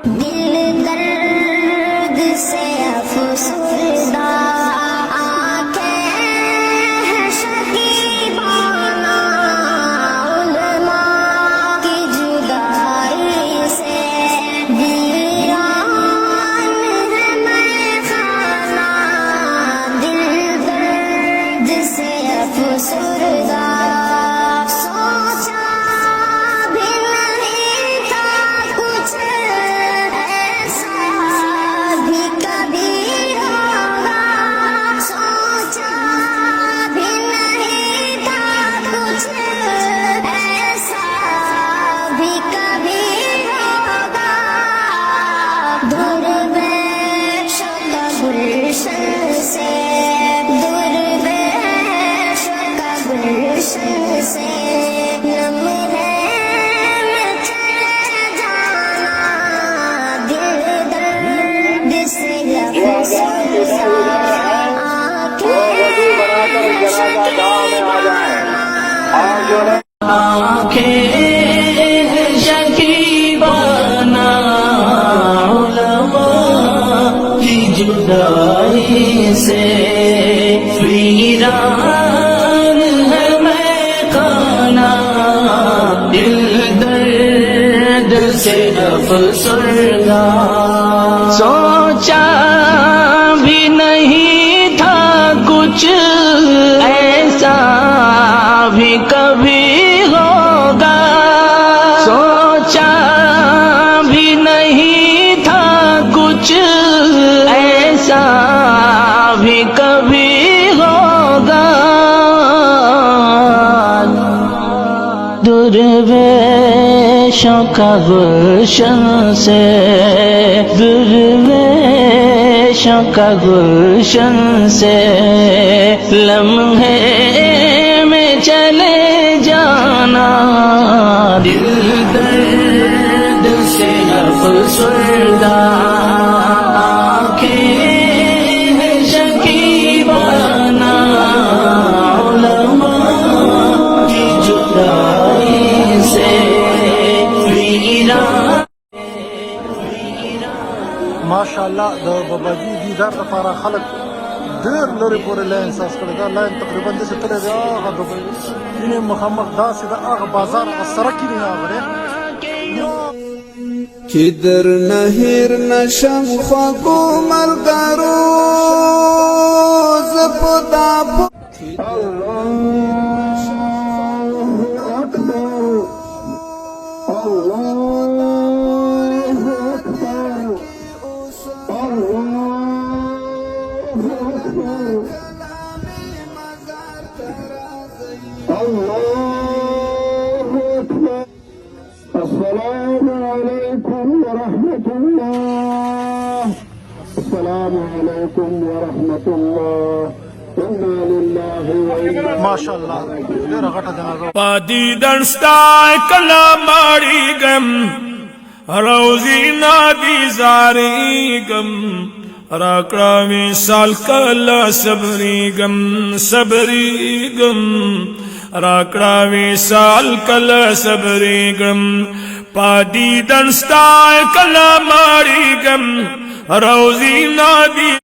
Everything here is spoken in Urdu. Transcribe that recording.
دل درد سے افسردہ آنکھیں ہیں شکیبانہ علماء کی جدائی سے ویران ہے میخانہ دل درد سے افسردہ جدائی سے ویران ہے میخانہ دل درد سے افسردہ سوچا بھی نہیں تھا کچھ ایسا بھی کبھی ہوگا سوچا بھی نہیں تھا کچھ ایسا بھی کبھی ہوگا درویشوں کا گلشن سے درویشوں کا گلشن سے لمحے میں چلے جانا دل درد سے افسردہ ماشاءاللہ د باباجي دیدار لپاره خلک ډېر لرې پورې لاین احساس کړی دا لاین تقریبا داسې تللی دی هغه د مخامخ داسې د هغه بازار سره کې دی هغه چې درنه هېر نشم خوږو ملګرو زه په دا السلام علیکم ورحمۃ اللہ السلام علیکم ورحمۃ اللہ انا للہ و ماشاءاللہ ډېره غټه جنازه پادی دنستا کلا ماری گم روزی نادی زاری گم راکڑا وصال کلا صبری گم راکڑا وصال کلا صبری گم پادی دنستا کلا ماری گم روزی نادی